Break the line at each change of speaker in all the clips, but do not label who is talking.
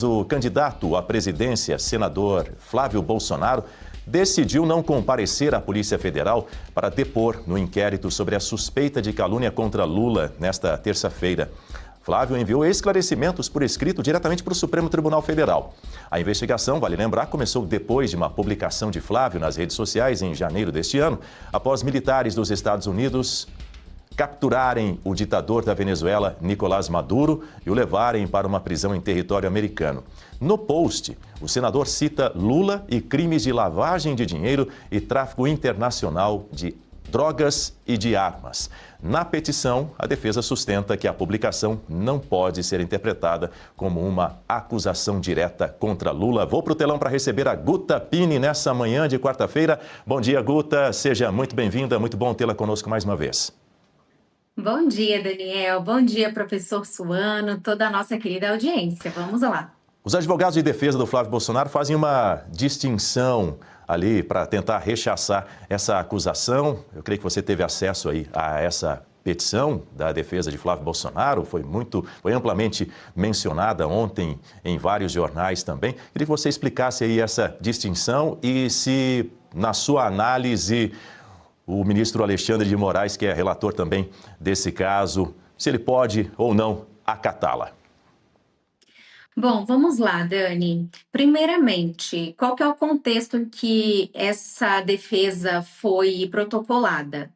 O candidato à presidência, senador Flávio Bolsonaro, decidiu não comparecer à Polícia Federal para depor no inquérito sobre a suspeita de calúnia contra Lula nesta terça-feira. Flávio enviou esclarecimentos por escrito diretamente para o Supremo Tribunal Federal. A investigação, vale lembrar, começou depois de uma publicação de Flávio nas redes sociais em janeiro deste ano, após militares dos Estados Unidos capturarem o ditador da Venezuela, Nicolás Maduro, e o levarem para uma prisão em território americano. No post, o senador cita Lula e crimes de lavagem de dinheiro e tráfico internacional de drogas e de armas. Na petição, a defesa sustenta que a publicação não pode ser interpretada como uma acusação direta contra Lula. Vou para o telão para receber a Guta Pini nessa manhã de quarta-feira. Bom dia, Guta. Seja muito bem-vinda. Muito bom tê-la conosco mais uma vez.
Bom dia, Daniel. Bom dia, professor Suano, toda a nossa querida audiência. Vamos lá.
Os advogados de defesa do Flávio Bolsonaro fazem uma distinção ali para tentar rechaçar essa acusação. Eu creio que você teve acesso aí a essa petição da defesa de Flávio Bolsonaro, foi amplamente mencionada ontem em vários jornais também. Queria que você explicasse aí essa distinção e se, na sua análise, o ministro Alexandre de Moraes, que é relator também desse caso, se ele pode ou não acatá-la.
Bom, vamos lá, Dani. Primeiramente, qual que é o contexto em que essa defesa foi protocolada?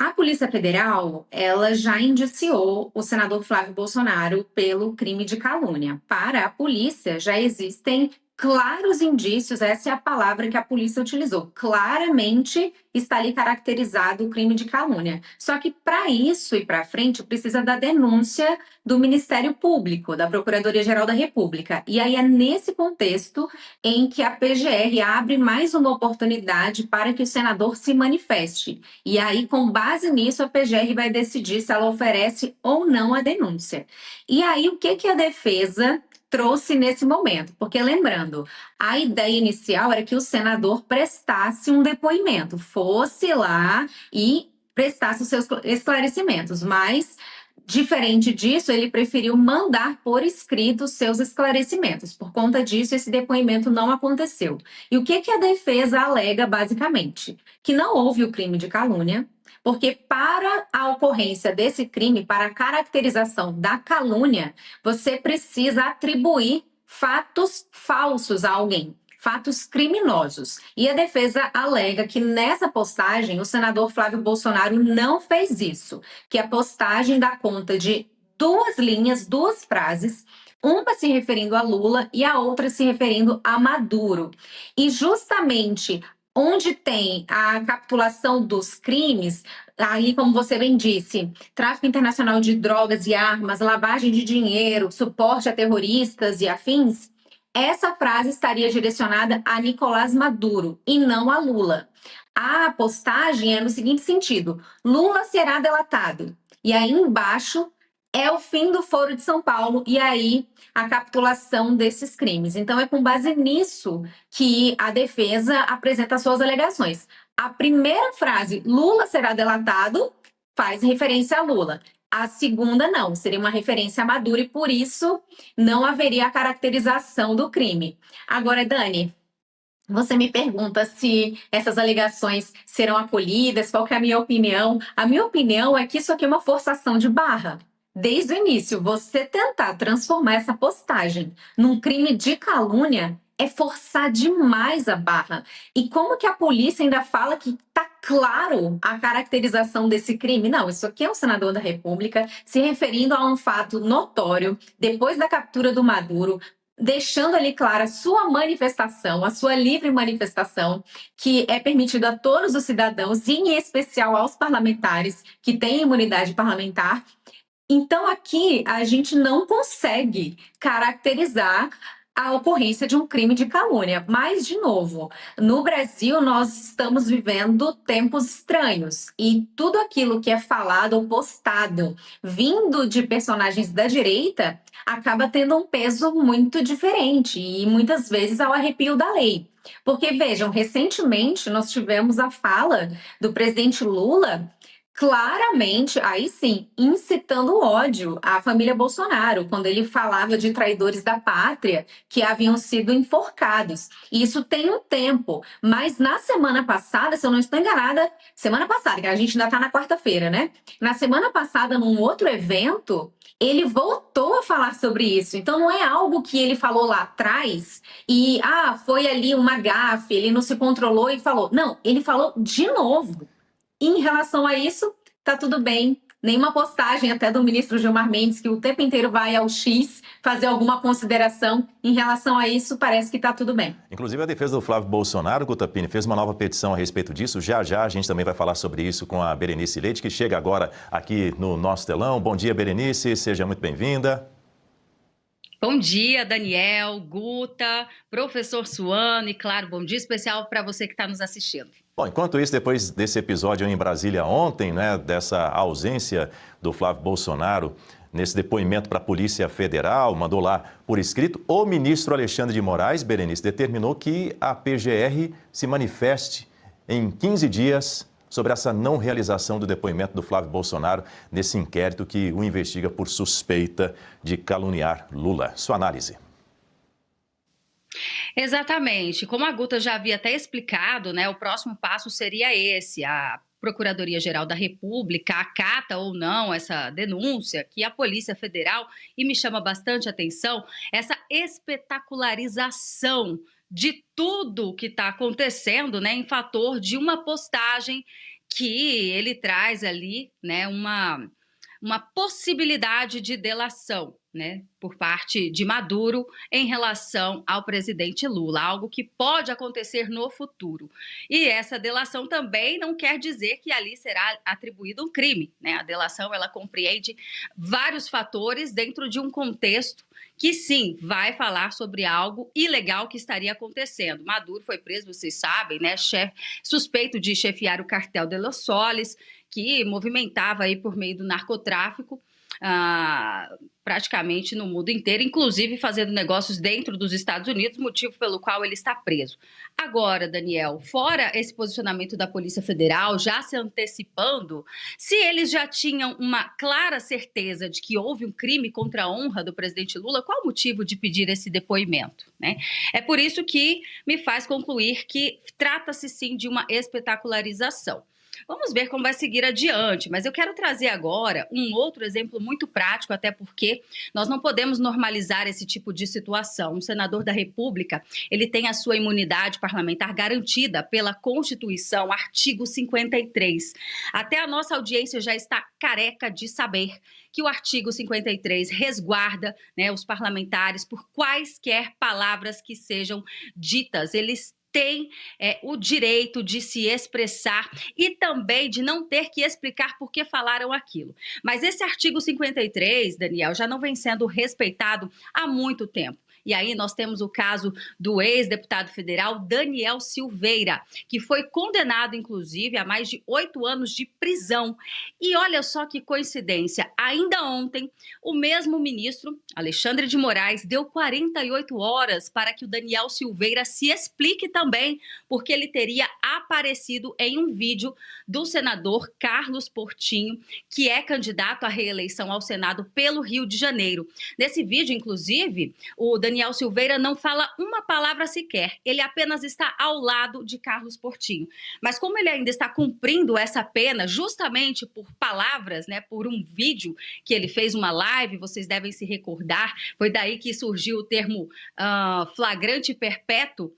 A Polícia Federal, ela já indiciou o senador Flávio Bolsonaro pelo crime de calúnia. Para a polícia, já existem claros indícios, essa é a palavra que a polícia utilizou. Claramente está ali caracterizado o crime de calúnia. Só que para isso e para frente precisa da denúncia do Ministério Público, da Procuradoria-Geral da República. E aí é nesse contexto em que a PGR abre mais uma oportunidade para que o senador se manifeste. E aí, com base nisso, a PGR vai decidir se ela oferece ou não a denúncia. E aí, o que a defesa trouxe nesse momento? Porque, lembrando, a ideia inicial era que o senador prestasse um depoimento, fosse lá e prestasse os seus esclarecimentos, mas, diferente disso, ele preferiu mandar por escrito os seus esclarecimentos. Por conta disso, esse depoimento não aconteceu. E o que a defesa alega, basicamente? Que não houve o crime de calúnia, porque para a ocorrência desse crime, para a caracterização da calúnia, você precisa atribuir fatos falsos a alguém, fatos criminosos. E a defesa alega que nessa postagem o senador Flávio Bolsonaro não fez isso, que a postagem dá conta de duas linhas, duas frases, uma se referindo a Lula e a outra se referindo a Maduro. E justamente onde tem a capitulação dos crimes, ali, como você bem disse, tráfico internacional de drogas e armas, lavagem de dinheiro, suporte a terroristas e afins, essa frase estaria direcionada a Nicolás Maduro e não a Lula. A postagem é no seguinte sentido: Lula será delatado. E aí embaixo é o fim do Foro de São Paulo e aí a capitulação desses crimes. Então é com base nisso que a defesa apresenta suas alegações. A primeira frase, Lula será delatado, faz referência a Lula. A segunda não, seria uma referência a Maduro e por isso não haveria a caracterização do crime. Agora, Dani, você me pergunta se essas alegações serão acolhidas, qual que é a minha opinião. A minha opinião é que isso aqui é uma forçação de barra. Desde o início, você tentar transformar essa postagem num crime de calúnia é forçar demais a barra. E como que a polícia ainda fala que está claro a caracterização desse crime? Não, isso aqui é um senador da República se referindo a um fato notório depois da captura do Maduro, deixando ali clara a sua manifestação, a sua livre manifestação, que é permitida a todos os cidadãos, e em especial aos parlamentares que têm imunidade parlamentar. Então, aqui, a gente não consegue caracterizar a ocorrência de um crime de calúnia. Mas, de novo, no Brasil, nós estamos vivendo tempos estranhos e tudo aquilo que é falado ou postado vindo de personagens da direita acaba tendo um peso muito diferente e, muitas vezes, ao arrepio da lei. Porque, vejam, recentemente nós tivemos a fala do presidente Lula Claramente, aí sim, incitando ódio à família Bolsonaro, quando ele falava de traidores da pátria que haviam sido enforcados. E isso tem um tempo, mas na semana passada, se eu não estou enganada, semana passada, que a gente ainda está na quarta-feira, né? Na semana passada, num outro evento, ele voltou a falar sobre isso. Então não é algo que ele falou lá atrás e foi ali uma gafe, ele não se controlou e falou. Não, ele falou de novo. Em relação a isso, tá tudo bem. Nenhuma postagem até do ministro Gilmar Mendes, que o tempo inteiro vai ao X fazer alguma consideração em relação a isso, parece que tá tudo bem.
Inclusive, a defesa do Flávio Bolsonaro, Gutapini, fez uma nova petição a respeito disso. Já já a gente também vai falar sobre isso com a Berenice Leite, que chega agora aqui no nosso telão. Bom dia, Berenice, seja muito bem-vinda.
Bom dia, Daniel, Guta, professor Suano e, claro, bom dia especial para você que está nos assistindo.
Bom, enquanto isso, depois desse episódio em Brasília ontem, né, dessa ausência do Flávio Bolsonaro nesse depoimento para a Polícia Federal, mandou lá por escrito, o ministro Alexandre de Moraes, Berenice, determinou que a PGR se manifeste em 15 dias sobre essa não realização do depoimento do Flávio Bolsonaro nesse inquérito que o investiga por suspeita de caluniar Lula. Sua análise.
Exatamente. Como a Guta já havia até explicado, né, o próximo passo seria esse, a Procuradoria-Geral da República acata ou não essa denúncia que a Polícia Federal, e me chama bastante atenção, essa espetacularização de tudo que está acontecendo, né, em fator de uma postagem que ele traz ali, né, uma possibilidade de delação, né, por parte de Maduro em relação ao presidente Lula, algo que pode acontecer no futuro. E essa delação também não quer dizer que ali será atribuído um crime, né? A delação, ela compreende vários fatores dentro de um contexto que sim, vai falar sobre algo ilegal que estaria acontecendo. Maduro foi preso, vocês sabem, né, suspeito de chefiar o cartel de Los Soles, que movimentava aí por meio do narcotráfico, praticamente no mundo inteiro, inclusive fazendo negócios dentro dos Estados Unidos, motivo pelo qual ele está preso. Agora, Daniel, fora esse posicionamento da Polícia Federal, já se antecipando, se eles já tinham uma clara certeza de que houve um crime contra a honra do presidente Lula, qual o motivo de pedir esse depoimento, né? É por isso que me faz concluir que trata-se sim de uma espetacularização. Vamos ver como vai seguir adiante, mas eu quero trazer agora um outro exemplo muito prático, até porque nós não podemos normalizar esse tipo de situação. Um senador da República, ele tem a sua imunidade parlamentar garantida pela Constituição, artigo 53. Até a nossa audiência já está careca de saber que o artigo 53 resguarda, né, os parlamentares por quaisquer palavras que sejam ditas. Eles têm o direito de se expressar e também de não ter que explicar por que falaram aquilo. Mas esse artigo 53, Daniel, já não vem sendo respeitado há muito tempo. E aí nós temos o caso do ex-deputado federal Daniel Silveira, que foi condenado, inclusive, a mais de 8 anos de prisão. E olha só que coincidência, ainda ontem, o mesmo ministro, Alexandre de Moraes, deu 48 horas para que o Daniel Silveira se explique também, porque ele teria aparecido em um vídeo do senador Carlos Portinho, que é candidato à reeleição ao Senado pelo Rio de Janeiro. Nesse vídeo, inclusive, o Daniel Silveira não fala uma palavra sequer, ele apenas está ao lado de Carlos Portinho. Mas como ele ainda está cumprindo essa pena justamente por palavras, né, por um vídeo que ele fez, uma live, vocês devem se recordar, foi daí que surgiu o termo flagrante perpétuo.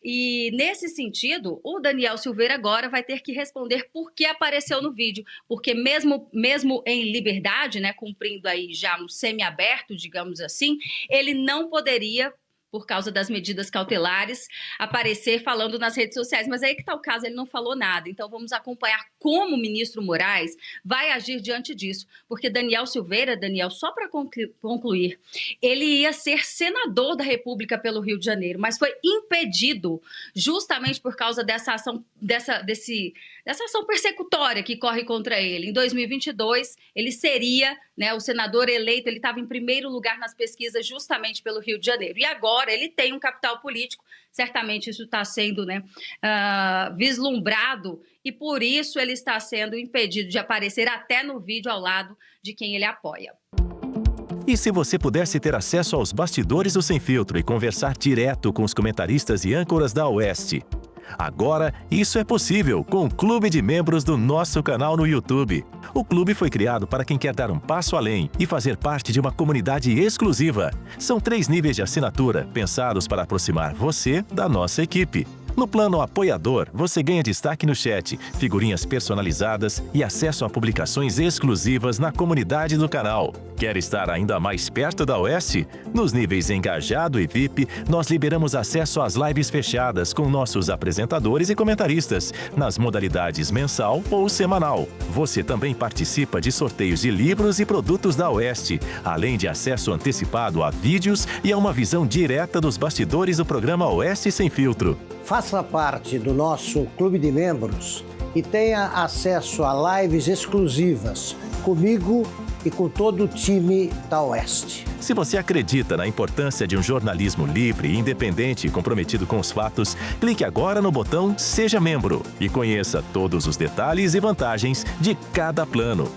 E nesse sentido, o Daniel Silveira agora vai ter que responder por que apareceu no vídeo, porque mesmo em liberdade, né, cumprindo aí já um semiaberto, digamos assim, ele não poderia, por causa das medidas cautelares, aparecer falando nas redes sociais. Mas aí que está o caso, ele não falou nada. Então vamos acompanhar como o ministro Moraes vai agir diante disso. Porque Daniel Silveira, Daniel, só para concluir, ele ia ser senador da República pelo Rio de Janeiro, mas foi impedido justamente por causa dessa ação, dessa ação persecutória que corre contra ele. Em 2022, ele seria, né, o senador eleito, ele estava em primeiro lugar nas pesquisas justamente pelo Rio de Janeiro. E agora fora, ele tem um capital político, certamente isso está sendo, né, vislumbrado, e por isso ele está sendo impedido de aparecer até no vídeo ao lado de quem ele apoia.
E se você pudesse ter acesso aos bastidores do Sem Filtro e conversar direto com os comentaristas e âncoras da Oeste? Agora, isso é possível com o Clube de Membros do nosso canal no YouTube. O clube foi criado para quem quer dar um passo além e fazer parte de uma comunidade exclusiva. São 3 níveis de assinatura, pensados para aproximar você da nossa equipe. No plano apoiador, você ganha destaque no chat, figurinhas personalizadas e acesso a publicações exclusivas na comunidade do canal. Quer estar ainda mais perto da Oeste? Nos níveis Engajado e VIP, nós liberamos acesso às lives fechadas com nossos apresentadores e comentaristas, nas modalidades mensal ou semanal. Você também participa de sorteios de livros e produtos da Oeste, além de acesso antecipado a vídeos e a uma visão direta dos bastidores do programa Oeste Sem Filtro.
Faça parte do nosso clube de membros e tenha acesso a lives exclusivas comigo e com todo o time da Oeste.
Se você acredita na importância de um jornalismo livre, independente e comprometido com os fatos, clique agora no botão Seja Membro e conheça todos os detalhes e vantagens de cada plano.